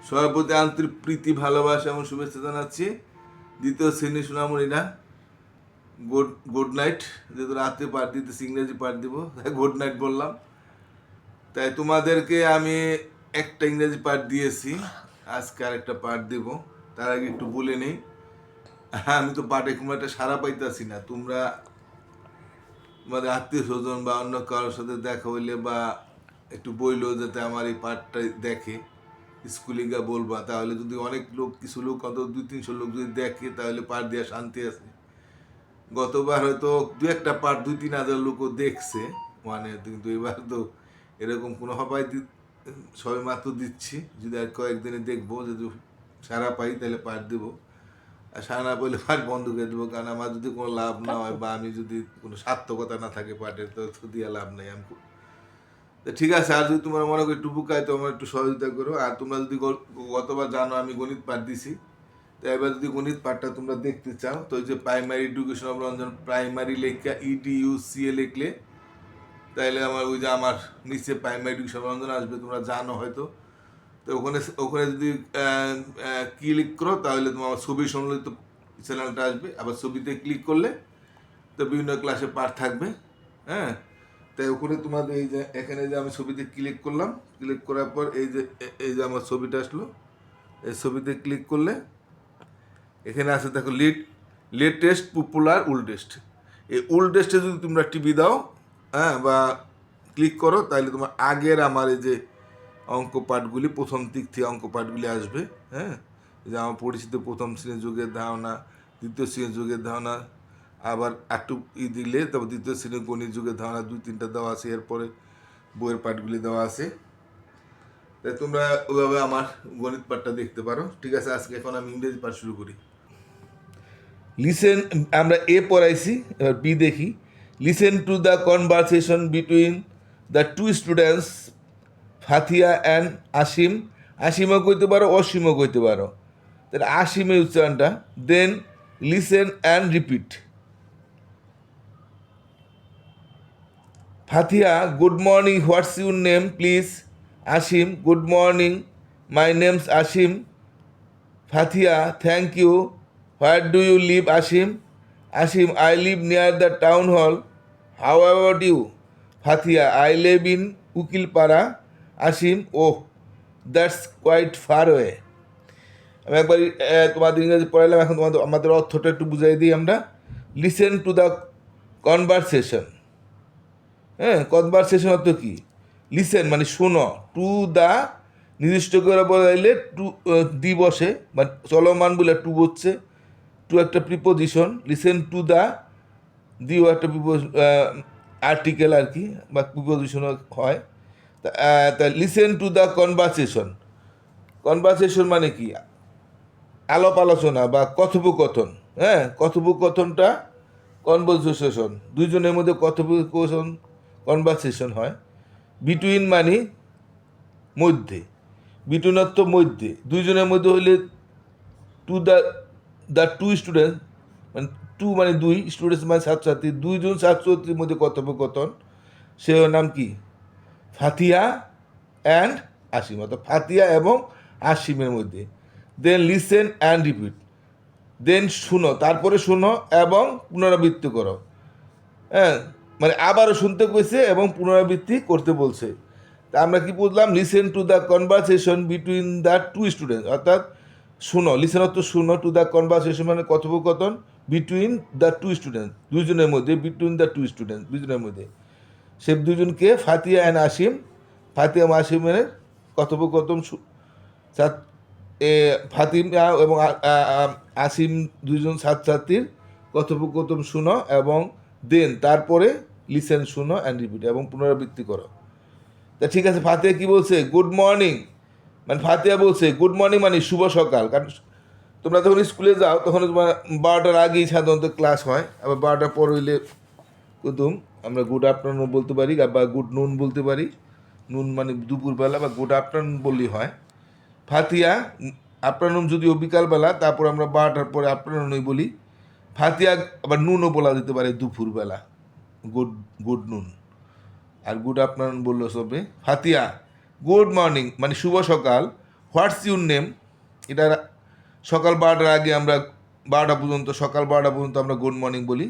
সবার প্রতি আন্তরিক প্রীতি ভালোবাসা এবং শুভেচ্ছা জানাচ্ছি। দ্বিতীয় শ্রেণী সোনামণিরা, গুড গুড নাইট। যেহেতু রাত্রে পাঠ দিতেছি, ইংরেজি পাঠ দিব, তাই গুড নাইট বললাম। তাই তোমাদেরকে আমি একটা ইংরেজি পাঠ দিয়েছি, আজকে আরেকটা পাঠ দেব। তার আগে একটু বলে নেই, আমি তো পাঠে খুব একটা সারা পাইতেছি না। তোমরা তোমাদের আত্মীয় স্বজন বা অন্য কারোর সাথে দেখা হইলে বা একটু বইলো যাতে আমার এই পাঠটা দেখে, স্কুলে গিয়ে বলবা। তাহলে যদি অনেক লোক, কিছু লোক, অত 200-300 লোক যদি দেখে, তাহলে পাঠ দেওয়া শান্তি আছে। গতবার হয়তো 2-একটা পাঠ 2-3 হাজার লোকও দেখছে, মানে, কিন্তু এবার তো এরকম কোনো হবাই সবে মাত্র দিচ্ছি। যদি আর কয়েকদিনে দেখবো, যদি সারা পাই তাহলে পাঠ দেবো, আর সারা না পাইলে পাঠ বন্ধ করে দেবো। কারণ আমার যদি কোনো লাভ না হয় বা আমি যদি কোনো সার্থকতা না থাকে পাঠের, তো দিয়ে লাভ নেই। আমি ঠিক আছে, আর যদি তোমার মনে করি একটু বুকায়, তো আমার একটু সহযোগিতা করো। আর তোমরা যদি গতবার জানো আমি গণিত পাঠ দিছি, তো এবার যদি গণিত পাঠটা তোমরা দেখতে চাও, তো ওই যে primary education of Ranjan, primary লেখা EDUCA লিখলে, তাইলে আমার ওই যে আমার নিচে প্রাইমারি এডুকেশন রঞ্জন আসবে, তোমরা জানো হয়তো। তো ওখানে ওখানে যদি ক্লিক করো, তাহলে তোমার ছবি সম্বলিত চ্যানেলটা আসবে। আবার ছবিতে ক্লিক করলে তো বিভিন্ন ক্লাসে পাঠ থাকবে। হ্যাঁ, তাই ওখানে তোমাদের এই যে এখানে যে আমি ছবিতে ক্লিক করলাম, ক্লিক করার পর এই যে আমার ছবিটা আসলো, এই ছবিতে ক্লিক করলে এখানে আছে দেখো লেটেস্ট পপুলার ওল্ডেস্ট। এই ওল্ডেস্টে যদি তোমরা টিভি দাও, হ্যাঁ, বা ক্লিক করো, তাহলে তোমার আগের আমার এই যে অঙ্ক পাঠগুলি, প্রথম দিক থেকে অঙ্ক পাঠগুলি আসবে। হ্যাঁ, যে আমার পরিচিত প্রথম শ্রেণীর যুগের ধারণা, দ্বিতীয় শ্রেণীর যুগের ধারণা, আবার একটু দিলে তারপর দ্বিতীয় শ্রেণীর গণিত যুগের ধারণা 2-3টা দেওয়া আছে। এরপরে বইয়ের পাঠগুলি দেওয়া আছে। তাই তোমরা ওইভাবে আমার গণিত পাঠটা দেখতে পারো। ঠিক আছে, আজকে এখন আমি ইংরেজি পাঠ শুরু করি। লিসেন, আমরা এ পড়াইছি, এবার বি দেখি। Listen to the conversation between the two students Fathia and Asim. আসিমও কইতে পারো, অসীমও কইতে পারো। তাহলে আসিমের উচ্চারণটা, then listen and repeat. Fathia, good morning, what's your name please? Asim, good morning, my name's Asim. Fathia, thank you, where do you live Asim? Asim, I live near the town hall. How about you? Fathia, I live in Ukilpara. Asim, oh, that's quite far away. আমি একবার তোমাদের ইংরেজি পড়াইলাম, এখন তোমাদের আমাদের অর্থটা একটু বুঝাই দিই আমরা। Listen to the conversation. হ্যাঁ, কনভারসেশন অর্থ কি? লিসেন মানে শোনো, টু দ্য নির্দিষ্ট করে বলাইলে টু দি বসে, মানে চলমান বলে টু বসছে, টু একটা প্রিপোজিশন, লিসেন টু দ্য দিও একটা আর্টিকেল আর কি, বা প্রিপোজিশনও হয়। তা listen to the conversation. Conversation মানে কি? আলাপ আলোচনা বা কথোপকথন। হ্যাঁ, কথোপকথনটা কনভারসেশন, দুইজনের মধ্যে কথোপকথন কনভারসেশন হয়। বিটুইন মানে মধ্যে, বিটুইন অর্থ মধ্যে, দুইজনের মধ্যে হইলে টু দ্য টু স্টুডেন্ট, মানে টু মানে দুই, স্টুডেন্টস মানে ছাত্রছাত্রী, দুইজন ছাত্রছাত্রীর মধ্যে কথোপকথন, সে নাম কি? ফাথিয়া অ্যান্ড আসিম, অর্থাৎ ফাথিয়া এবং আসিমের মধ্যে। দেন লিসেন অ্যান্ড রিপিট, দেন শুনো, তারপরে শুনো এবং পুনরাবৃত্তি করো। হ্যাঁ, মানে আবারও শুনতে কইছে এবং পুনরাবৃত্তি করতে বলছে। তা আমরা কি বুঝলাম? Listen to the conversation between the two student, অর্থাৎ শুনো, লিসেন অর্থ শুনো, টু দ্য কনভারসেশন মানে কথোপকথন, বিটুইন দ্য টু স্টুডেন্ট দুইজনের মধ্যে, বিটুইন দ্য টু স্টুডেন্ট দুইজনের মধ্যে। সে দুজনকে ফাতিয়া অ্যান্ড আসিম, ফাতিয়া এবং আসিমের কথোপকথন, ফাতিমা এবং আসিম দুইজন ছাত্রছাত্রীর কথোপকথন শুনো এবং দেন তারপরে লিসেন, শুনো অ্যান্ড রিপিট এবং পুনরাবৃত্তি করো। তা ঠিক আছে, ফাতিয়া কি বলছে? গুড মর্নিং, মানে ফাতিয়া বলছে গুড মর্নিং মানে শুভ সকাল। কারণ তোমরা যখন স্কুলে যাও তখন তোমার 12টার আগেই সাধারণত ক্লাস হয়, আবার 12টার পর হইলে কুতুম আমরা গুড আফটারনুন বলতে পারি বা গুড নুন বলতে পারি। নুন মানে দুপুরবেলা, বা গুড আফটারনুন বললেই হয়। ফাতিয়া আফটারনুন যদিও বিকালবেলা, তারপর আমরা 12টার পরে আফটারনুনই বলি। ফাতিয়া আবার নুনও বলা যেতে পারে দুপুরবেলা, গুড গুড নুন। আর গুড আফটারনুন বললো সবে। ফাতিয়া, গুড মর্নিং মানে শুভ সকাল। হোয়াটস ইউর নেম, এটা সকাল 12টার আগে আমরা 12টা পর্যন্ত, সকাল 12টা পর্যন্ত আমরা গুড মর্নিং বলি।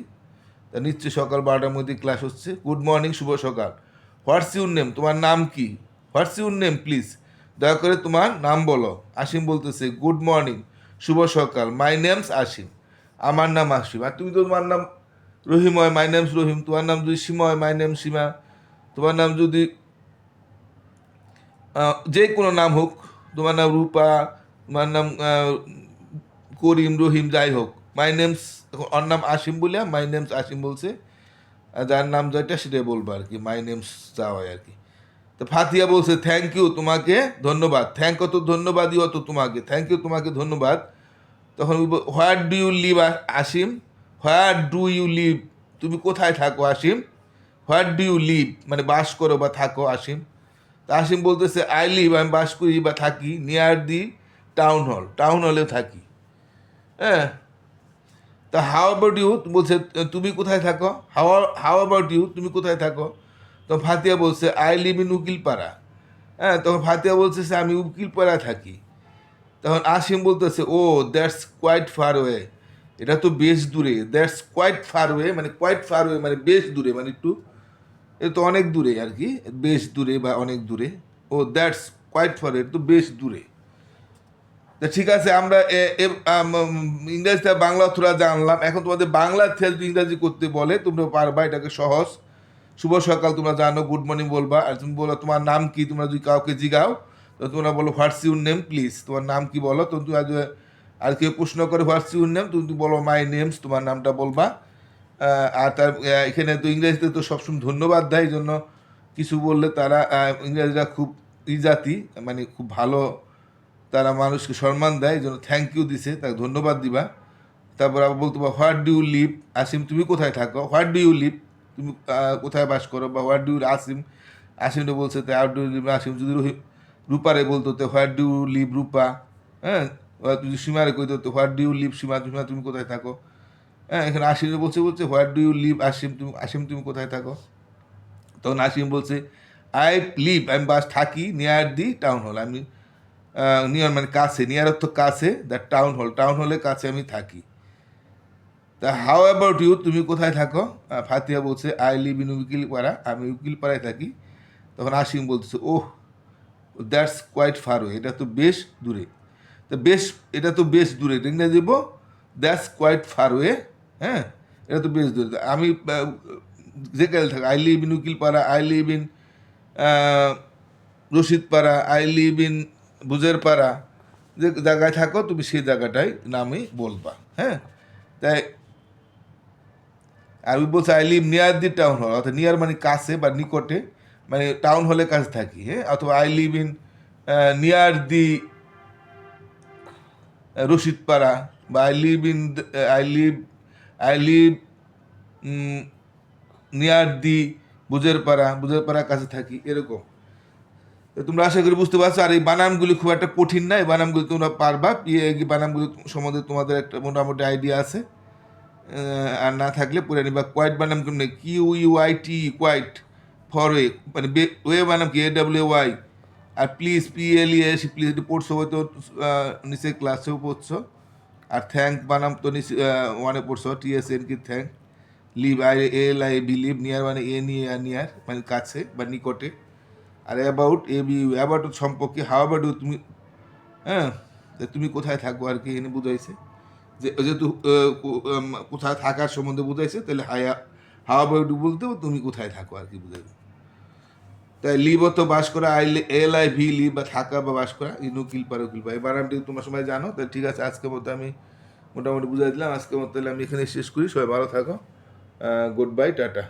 তা নিশ্চয়ই সকাল 12টার মধ্যে ক্লাস হচ্ছে। গুড মর্নিং, শুভ সকাল। হোয়াটস ইউর নেম, তোমার নাম কি? হোয়াটস ইউর নেম প্লিজ, দয়া করে তোমার নাম বলো। আসিম বলতেছে গুড মর্নিং, শুভ সকাল, মাই নেমস আসিম, আমার নাম আসিম। আর তুমি তো তোমার নাম রহিম হয়, মাই নেমস রহিম। তোমার নাম যদি সীমা হয়, মাই নেম সীমা। তোমার নাম যদি যে কোনো নাম হোক, তোমার নাম রূপা, তোমার নাম করিম, রহিম, যাই হোক, মাই নেমস, ওর নাম আসিম বলে মাই নেমস আসিম বলছে। আর যার নাম যেটা সেটাই বলবো আর কি, মাই নেমস যা হয় আর কি। তো ফাতিয়া বলছে থ্যাংক ইউ, তোমাকে ধন্যবাদ। থ্যাংক অত ধন্যবাদই অত তোমাকে, থ্যাংক ইউ তোমাকে ধন্যবাদ। তখন where do you live Asim, where do you live, তুমি কোথায় থাকো Asim. Where do you live মানে বাস করো বা থাকো আসিম। তা আসিম বলতেছে আই লিভ, আমি বাস করি বা থাকি near the town hall, town হলে থাকি। হ্যাঁ, তা হাউ অ্যাবাউট ইউ বলছে তুমি কোথায় থাকো, হাউ হাউ অ্যাবাউট ইউ, তুমি কোথায় থাকো। তখন ফাতিয়া বলছে আই লিভ ইন উকিলপাড়া। হ্যাঁ, তখন ফাতিয়া বলছে আমি উকিলপাড়া থাকি। তখন আসিম বলতেছে ও দ্যাটস কোয়াইট ফার ওয়ে, এটা তো বেশ দূরে। দ্যাটস কোয়াইট ফার ওয়ে মানে কোয়াইট ফার ওয়ে মানে বেশ দূরে, মানে একটু, এটা তো অনেক দূরে আর কি, বেশ দূরে বা অনেক দূরে। ও দ্যাটস কোয়াইট ফার ওয়ে, এটা তো বেশ দূরে। তা ঠিক আছে, আমরা ইংরেজিটা বাংলা থোড়া জানলাম। এখন তোমাদের বাংলা থেকে যদি ইংরাজি করতে বলে তোমরা পারবা, এটাকে সহজ। শুভ সকাল তোমরা জানো, গুড মর্নিং বলবা। আর তুমি বলো তোমার নাম কি, তোমরা যদি কাউকে জিগাও তো তোমরা বলো হোয়াটস ইউর নেম প্লিজ, তোমার নাম কি বলো। তো তুমি আর কেউ প্রশ্ন করে হোয়াটস ইউর নেম, তুমি বলো মাই নেমস, তোমার নামটা বলবা। আর তার এখানে তো ইংরেজিতে তো সবসময় ধন্যবাদ দেয়, এই জন্য কিছু বললে তারা ইংরেজরা খুব জাতি, মানে খুব ভালো, তারা মানুষকে সম্মান দেয়, এই জন্য থ্যাংক ইউ দিছে, তাকে ধন্যবাদ দিবা। তারপর আবার বলতে পারো what do you live Asim, তুমি কোথায় থাকো। হোয়াট ডু ইউ লিভ, তুমি কোথায় বাস করো। বা হোয়াট ডু ইউ আসিম, আসিমটা বলছে তো what do you live Asim. যদি রূপারে বলতো তো what do you live Rupa. হ্যাঁ, যদি সীমারে কইতো তো what do you live Sima, Sima তুমি কোথায় থাকো। হ্যাঁ, এখানে আসিম বলছে what do you live Asim, তুমি আসিম তুমি কোথায় থাকো। তখন আসিম বলছে আই লিভ, আমি বাস থাকি নিয়ার দি টাউন হল, আমি নিয়ার মানে কাছে, নিয়ার অর্থ কাছে, দ্য টাউন হল, টাউন হলের কাছে আমি থাকি। তা হাউ অ্যাবাউট ইউ, তুমি কোথায় থাকো। ফাতিয়া বলছে আই লিভ ইন উকিলপাড়া, আমি উকিলপাড়ায় থাকি। তখন আসিম বলতেছে ওহ দ্যাটস কোয়াইট ফার ওয়ে, এটা তো বেশ দূরে। তো বেশ, এটা তো বেশ দূরে, ইংরেজি বলবো দ্যাটস কোয়াইট ফার ওয়ে। হ্যাঁ, এটা তো বেশ দূরে। আমি যেখানে থাকি, I live in Ukilpara, I live in Rashidpara, I live in Bujerpara, যে জায়গায় থাকো তুমি সেই জায়গাটাই নামই বলবা। হ্যাঁ, তাই আর ওই বলছে I live near the town hall, অর্থাৎ নিয়ার মানে কাছে বা নিকটে, মানে টাউন হলের কাছে থাকি। হ্যাঁ, অথবা I live in near the Rashidpara, বা I live in I live near the বুজেরপাড়ার কাছে থাকি, এরকম। তো তোমরা আশা করি বুঝতে পারছো। আর এই বানানগুলি খুব একটা কঠিন না, এই বানানগুলি তোমরা পারবা। এই বানানগুলি সম্বন্ধে তোমাদের একটা মোটামুটি আইডিয়া আছে। আর না থাকলে পড়ে নিবা। কোয়াইট বানাম কেমন, QUIT কোয়াইট, ফর ওয়ে মানে ওয়ে বানাম কি AWY। আর প্লিজ PLES, প্লিজ একটু পড়ছো হয়তো, নিচে ক্লাসেও পড়ছো। আর থ্যাংক বানাম তো নিচে ওয়ানে পড়ছো, TSN কি thank. Live LI believe, near মানে নিয়ার মানে কাছে বা নিকটে। আর অ্যাবাউট অ্যাবাউট সম্পর্কে, হাউ অ্যাবাউট ইউ, তুমি, হ্যাঁ, তুমি কোথায় থাকো আর কি এনে বুঝাইছে। যেহেতু কোথায় থাকার সম্বন্ধে বুঝাইছে, তাহলে হাউ অ্যাবাউট ইউ বলতে তুমি কোথায় থাকো আর কি বুঝাইবে। তাই লিভ তো বাস করা, LIV লিভ বা থাকা বা বাস করা, উকিলপাড়া এই বানানটি তোমার সময় জানো। তাই ঠিক আছে, আজকের মতো আমি মোটামুটি বুঝাই দিলাম। আজকের মতো তাহলে আমি এখানে শেষ করি। সবাই ভালো থাকো, গুড বাই, টাটা।